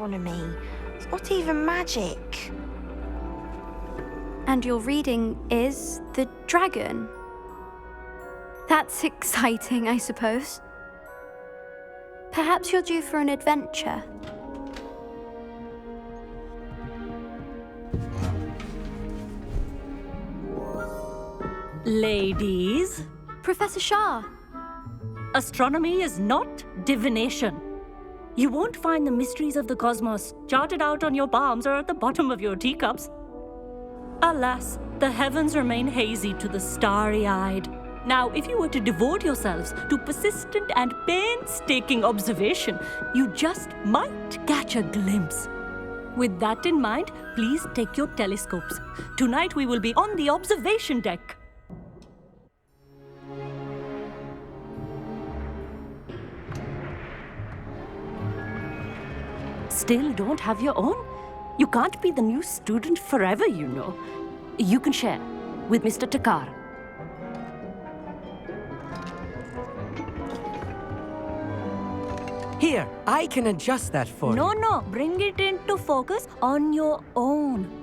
astronomy. It's not even magic. And your reading is the dragon. That's exciting, I suppose. Perhaps you're due for an adventure. Ladies, Professor Shah. astronomy is not divination. You won't find the mysteries of the cosmos charted out on your palms or at the bottom of your teacups. Alas, the heavens remain hazy to the starry-eyed. Now, if you were to devote yourselves to persistent and painstaking observation, you just might catch a glimpse. With that in mind, please take your telescopes. Tonight we will be on the observation deck. Still don't have your own? You can't be the new student forever, you know. You can share with Mr. Takar. Here, I can adjust that for you. No, bring it into focus on your own.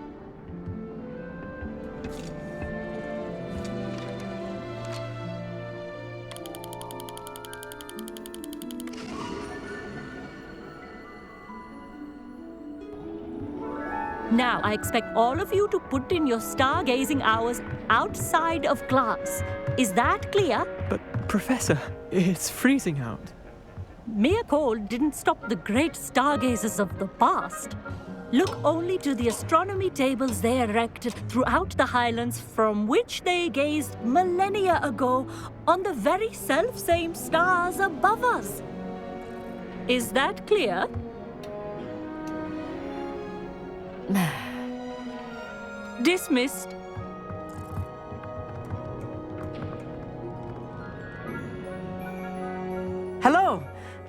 Now, I expect all of you to put in your stargazing hours outside of class. Is that clear? But, Professor, it's freezing out. Mere cold didn't stop the great stargazers of the past. Look only to the astronomy tables they erected throughout the highlands from which they gazed millennia ago on the very self-same stars above us. Is that clear? Dismissed. Hello.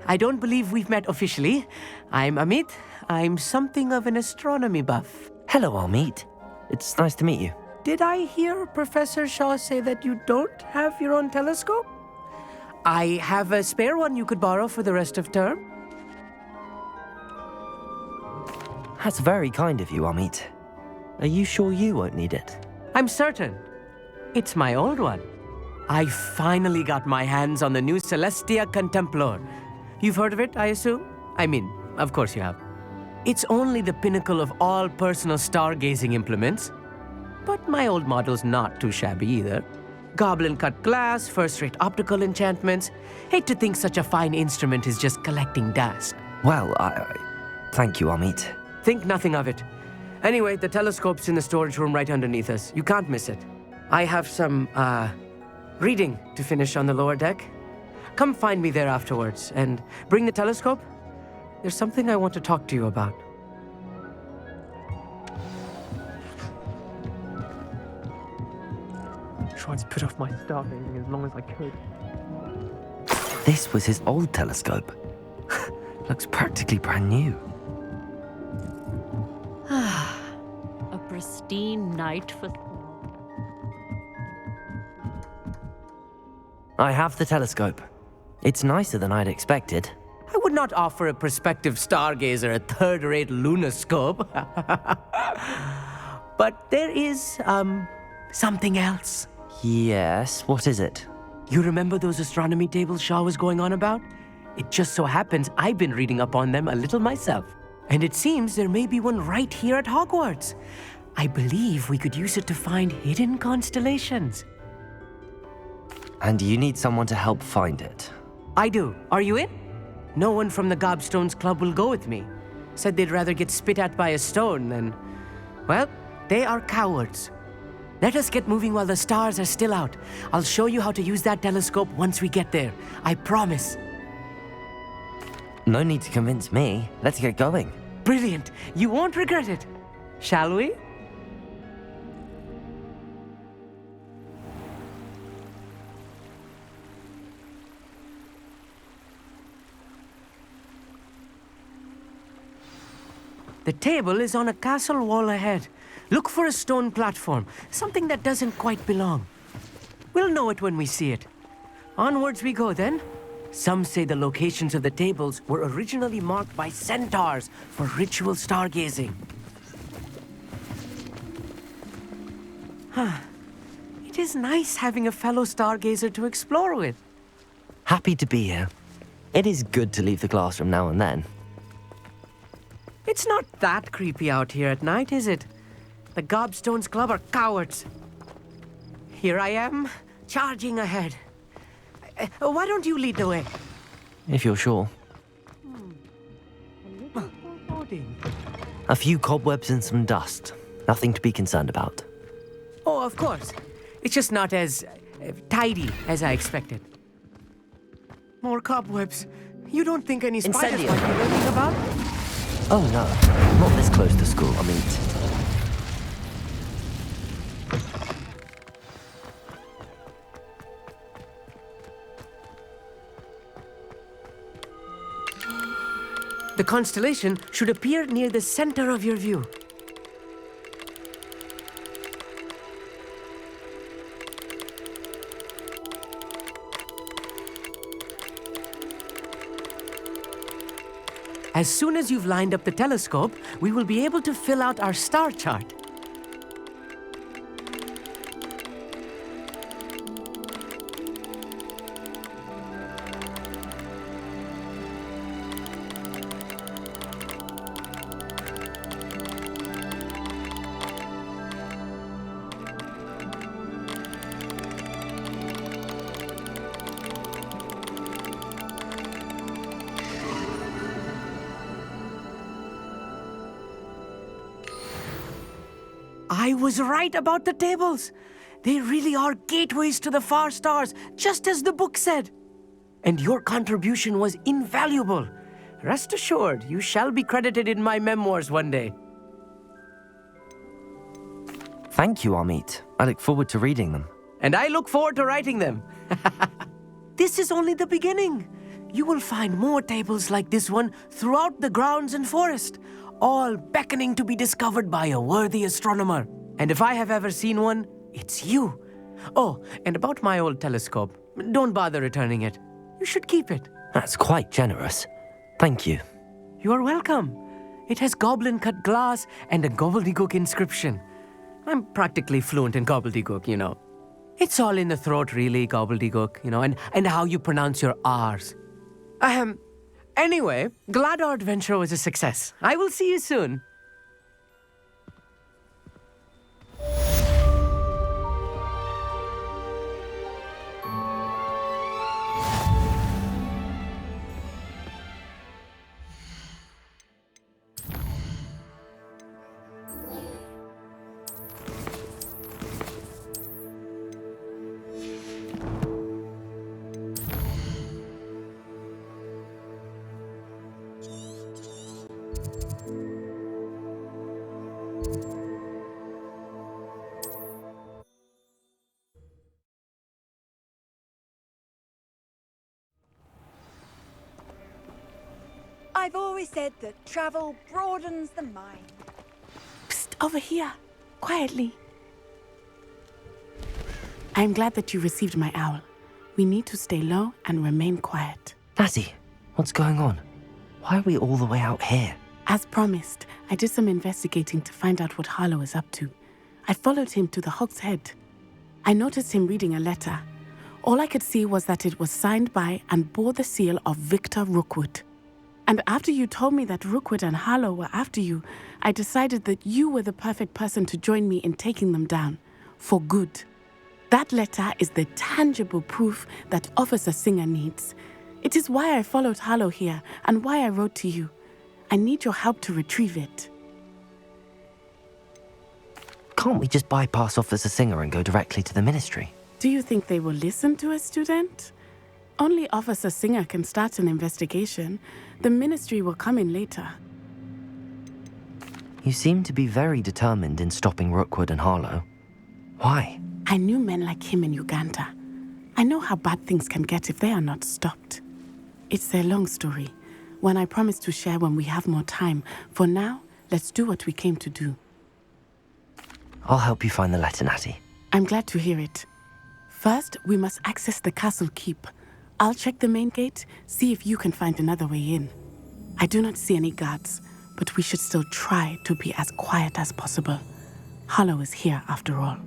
I don't believe we've met officially. I'm Amit. I'm something of an astronomy buff. Hello, Amit. It's nice to meet you. Did I hear Professor Shaw say that you don't have your own telescope? I have a spare one you could borrow for the rest of term. That's very kind of you, Amit. Are you sure you won't need it? I'm certain. It's my old one. I finally got my hands on the new Celestia Contemplor. You've heard of it, I assume? I mean, of course you have. It's only the pinnacle of all personal stargazing implements. But my old model's not too shabby either. Goblin-cut glass, first-rate optical enchantments. Hate to think such a fine instrument is just collecting dust. Well, thank you, Amit. Think nothing of it. Anyway, the telescope's in the storage room right underneath us. You can't miss it. I have some, reading to finish on the lower deck. Come find me there afterwards, and bring the telescope. There's something I want to talk to you about. I tried to put off my stargazing as long as I could. This was his old telescope. Looks practically brand new. A pristine night for... I have the telescope. It's nicer than I'd expected. I would not offer a prospective stargazer a third-rate lunoscope. But there is, something else. Yes, what is it? You remember those astronomy tables Shaw was going on about? It just so happens I've been reading up on them a little myself. And it seems there may be one right here at Hogwarts. I believe we could use it to find hidden constellations. And you need someone to help find it. I do. Are you in? No one from the Gobstones Club will go with me. Said they'd rather get spit at by a stone than... Well, they are cowards. Let us get moving while the stars are still out. I'll show you how to use that telescope once we get there. I promise. No need to convince me. Let's get going. Brilliant. You won't regret it. Shall we? The table is on a castle wall ahead. Look for a stone platform, something that doesn't quite belong. We'll know it when we see it. Onwards we go then. Some say the locations of the tables were originally marked by centaurs for ritual stargazing. It is nice having a fellow stargazer to explore with. Happy to be here. It is good to leave the classroom now and then. It's not that creepy out here at night, is it? The Gobstones Club are cowards. Here I am, charging ahead. Why don't you lead the way? If you're sure. Foreboding. A few cobwebs and some dust. Nothing to be concerned about. Oh, of course. It's just not as tidy as I expected. More cobwebs. You don't think any spiders Incendio. might be lurking about? Oh no, not this close to school, I mean. The constellation should appear near the center of your view. As soon as you've lined up the telescope, we will be able to fill out our star chart. I was right about the tables. They really are gateways to the far stars, just as the book said. And your contribution was invaluable. Rest assured, you shall be credited in my memoirs one day. Thank you, Amit. I look forward to reading them. And I look forward to writing them. This is only the beginning. You will find more tables like this one throughout the grounds and forest, all beckoning to be discovered by a worthy astronomer. And if I have ever seen one, it's you. Oh, and about my old telescope, don't bother returning it. You should keep it. That's quite generous. Thank you. You are welcome. It has goblin-cut glass and a gobbledygook inscription. I'm practically fluent in gobbledygook, you know. It's all in the throat, really, gobbledygook, you know, and how you pronounce your R's. Anyway, glad our adventure was a success. I will see you soon. I've always said that travel broadens the mind. Psst, over here. Quietly. I'm glad that you received my owl. We need to stay low and remain quiet. Natsi, what's going on? Why are we all the way out here? As promised, I did some investigating to find out what Harlow is up to. I followed him to the Hog's Head. I noticed him reading a letter. All I could see was that it was signed by and bore the seal of Victor Rookwood. And after you told me that Rookwood and Harlow were after you, I decided that you were the perfect person to join me in taking them down. For good. That letter is the tangible proof that Officer Singer needs. It is why I followed Harlow here and why I wrote to you. I need your help to retrieve it. Can't we just bypass Officer Singer and go directly to the ministry? Do you think they will listen to a student? Only Officer Singer can start an investigation. The ministry will come in later. You seem to be very determined in stopping Rookwood and Harlow. Why? I knew men like him in Uganda. I know how bad things can get if they are not stopped. It's a long story, one I promise to share when we have more time. For now, let's do what we came to do. I'll help you find the letter, Natty. I'm glad to hear it. First, we must access the castle keep. I'll check the main gate, see if you can find another way in. I do not see any guards, but we should still try to be as quiet as possible. Harlow is here after all.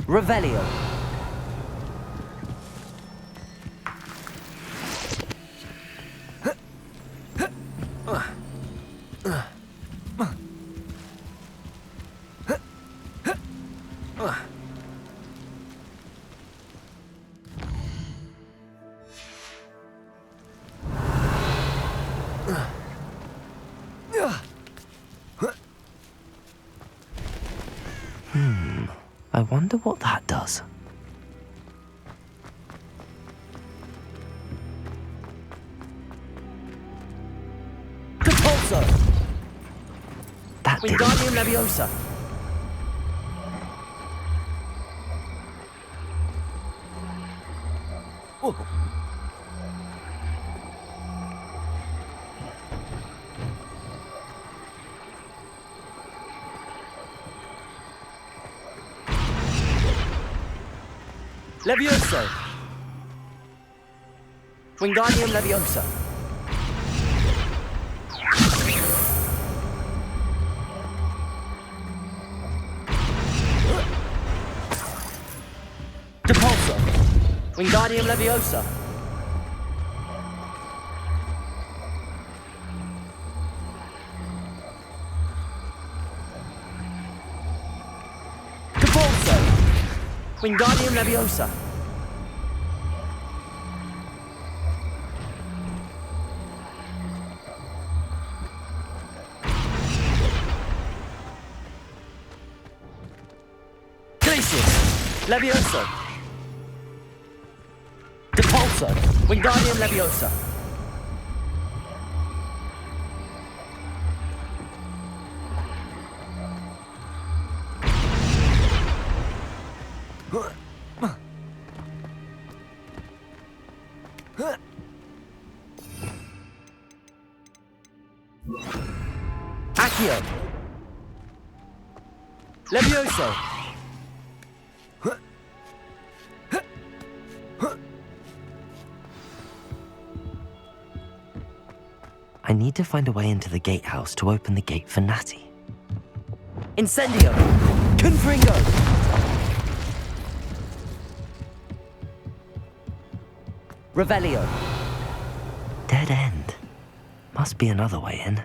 Revelio. I wonder what that does. Compulso! That did Wingardium Leviosa! Oh. Levioso! Wingardium Leviosa! Depulso! Wingardium Leviosa! Depulso! Wingardium Leviosa! Levioso! Depulso! Wingardium Leviosa! Accio! Levioso! I need to find a way into the gatehouse to open the gate for Natsi. Incendio! Confringo! Revelio! Dead end. Must be another way in.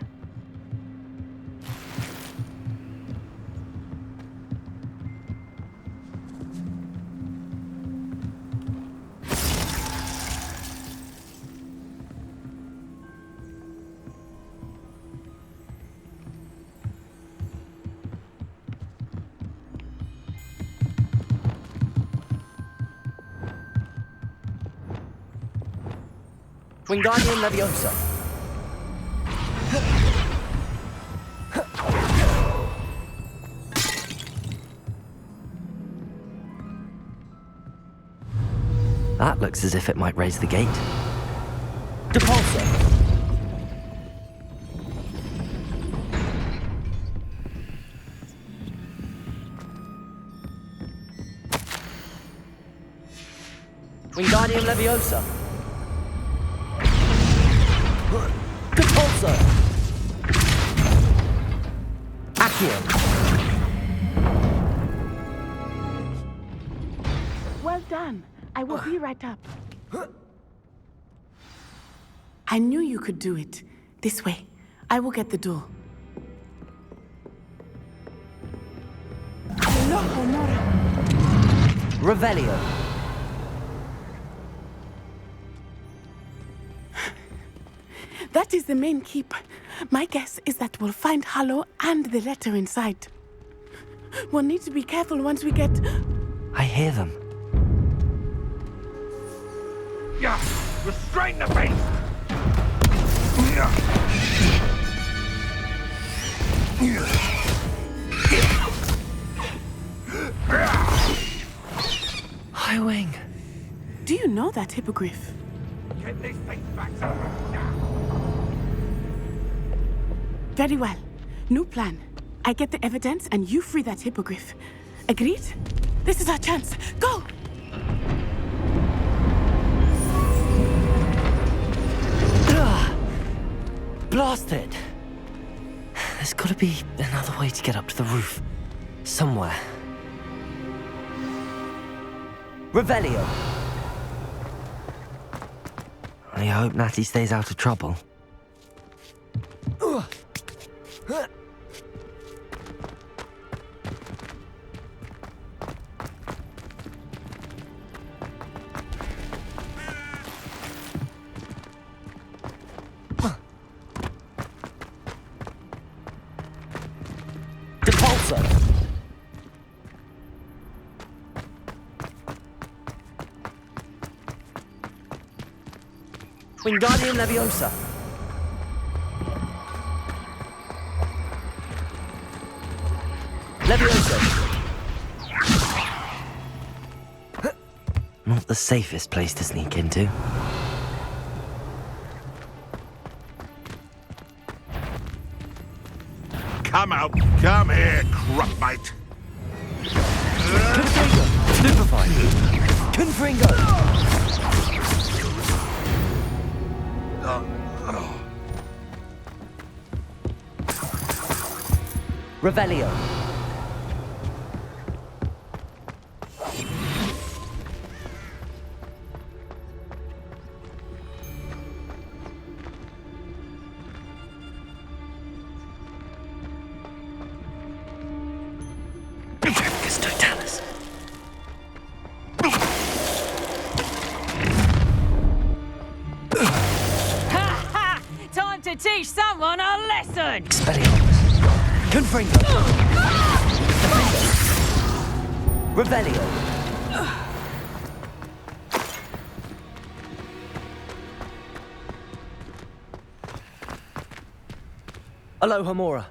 Wingardium Leviosa. That looks as if it might raise the gate. Depulso. Wingardium Leviosa. Compulso! Accio! Well done. I will be right up. I knew you could do it. This way. I will get the door. Revelio. That is the main keep. My guess is that we'll find Harlow and the letter inside. We'll need to be careful once we get... I hear them. Yeah, restrain the beast! Highwing. Do you know that hippogriff? Get this thing back to now! Very well. New plan. I get the evidence and you free that hippogriff. Agreed? This is our chance. Go! Blasted! There's gotta be another way to get up to the roof. Somewhere. Revelio! I hope Natty stays out of trouble. Wingardium Leviosa. Leviosa. Not the safest place to sneak into. Come out. Come here, Crupmate. Stupefy. Confringo. Revelio. Totalis. Time to teach someone a lesson! Expelliarmus. Confringo. Revelio. Alohomora.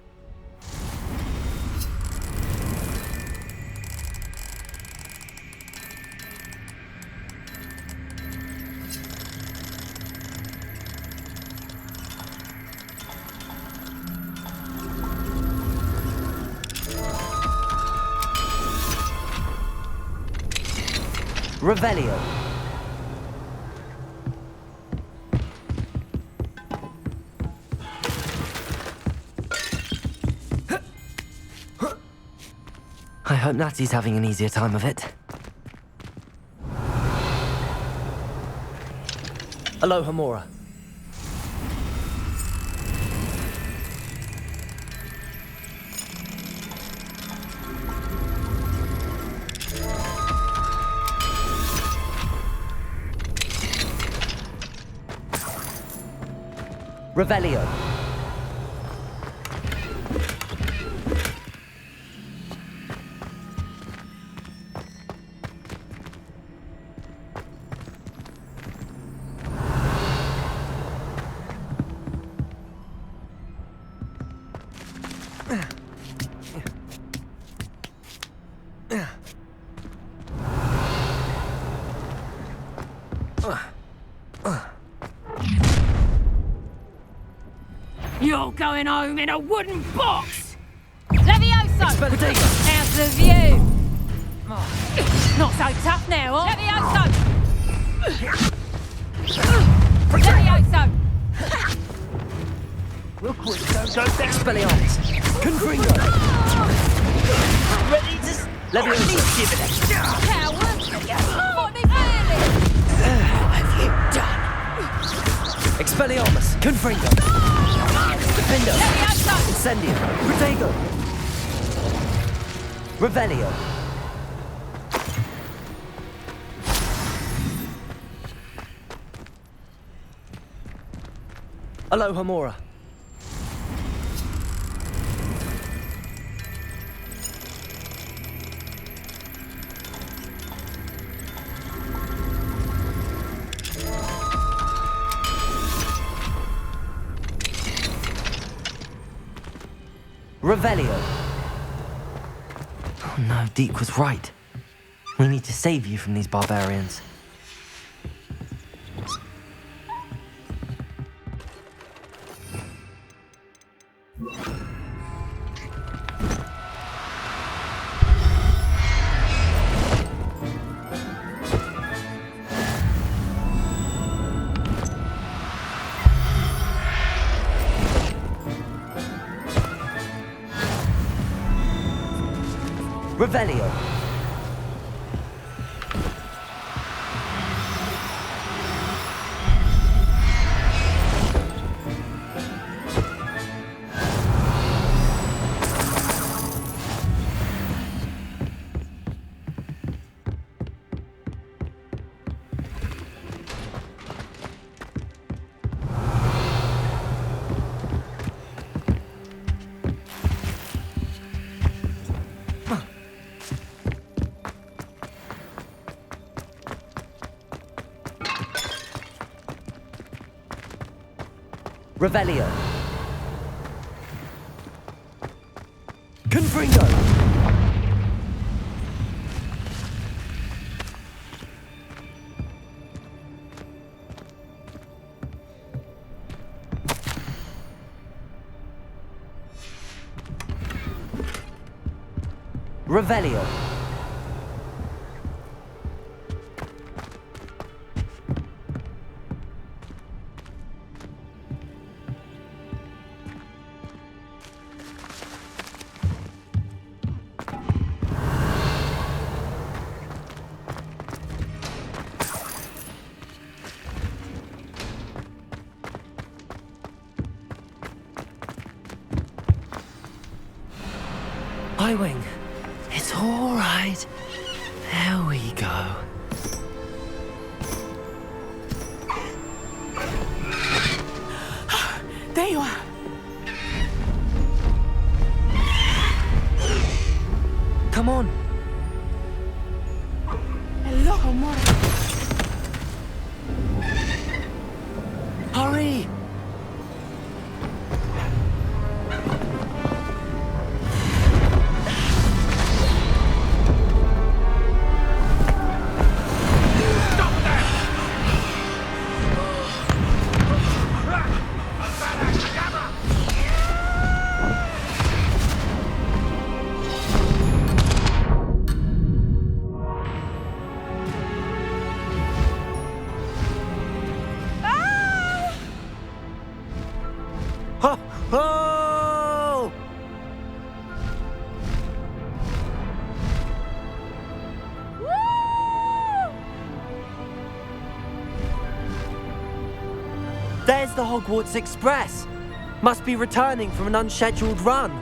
Revelio. I hope Natsy's having an easier time of it. Alohomora. Revelio. You're going home in a wooden box! Levioso! Expedito! How's the view? Not so tough now, huh? Levioso! Levioso! Rookwood, don't go down. Expelliarmus. Confringo. Ready to... Leviosa. Give it a shot. Coward! What me feeling? What have you done? Expelliarmus. Confringo. Defendo. Levioso! Incendio. Protego. Revelio. Alohomora. Revelio. Oh no, Deke was right. We need to save you from these barbarians. Revelio. Revelio. Confringo. Revelio. Highwing, it's all right. There we go. There you are. Come on. Hello, amore. Hurry! Ho! Ho! There's the Hogwarts Express. Must be returning from an unscheduled run.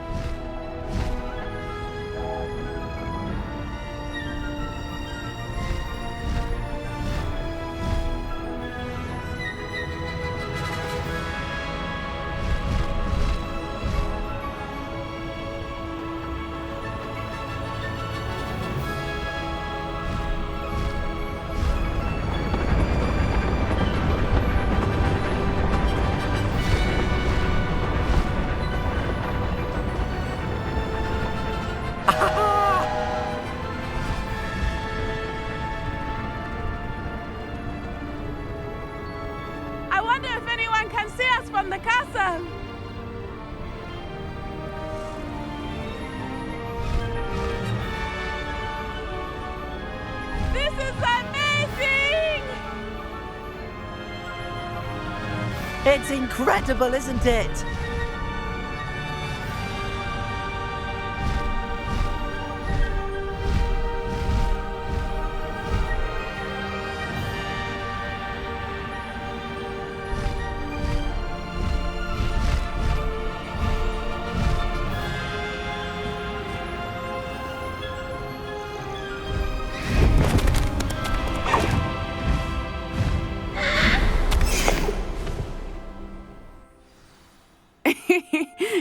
I wonder if anyone can see us from the castle. This is amazing! It's incredible, isn't it?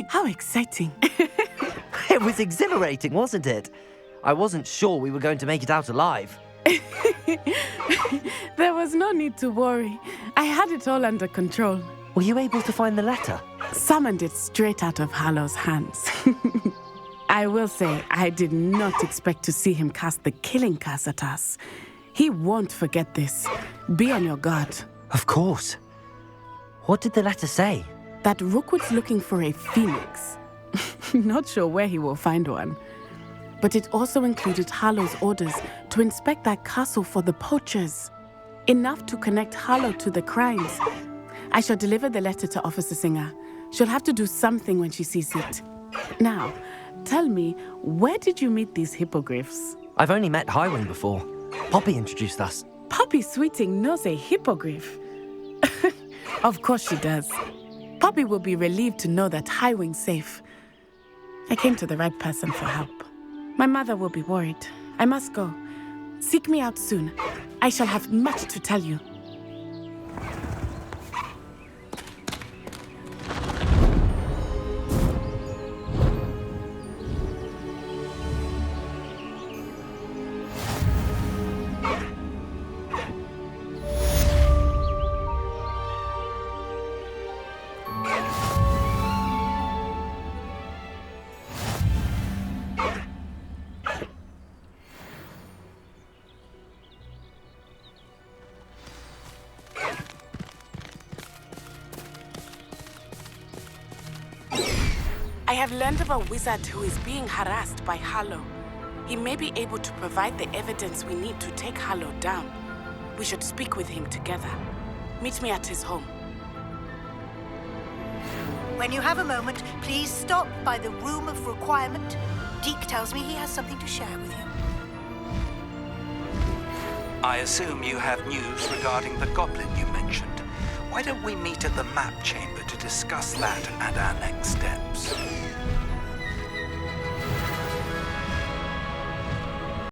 How exciting. It was exhilarating, wasn't it? I wasn't sure we were going to make it out alive. There was no need to worry. I had it all under control. Were you able to find the letter? Summoned it straight out of Harlow's hands. I will say, I did not expect to see him cast the killing curse at us. He won't forget this. Be on your guard. Of course. What did the letter say? that Rookwood's looking for a phoenix. Not sure where he will find one. But it also included Harlow's orders to inspect that castle for the poachers. Enough to connect Harlow to the crimes. I shall deliver the letter to Officer Singer. She'll have to do something when she sees it. Now, tell me, where did you meet these hippogriffs? I've only met Highwing before. Poppy introduced us. Poppy Sweeting knows a hippogriff. Of course she does. Poppy will be relieved to know that Highwing's safe. I came to the right person for help. My mother will be worried. I must go. Seek me out soon. I shall have much to tell you. I have learned of a wizard who is being harassed by Harlow. He may be able to provide the evidence we need to take Harlow down. We should speak with him together. Meet me at his home. When you have a moment, please stop by the Room of Requirement. Deke tells me he has something to share with you. I assume you have news regarding the goblin you mentioned. Why don't we meet at the map chamber to discuss that and our next steps?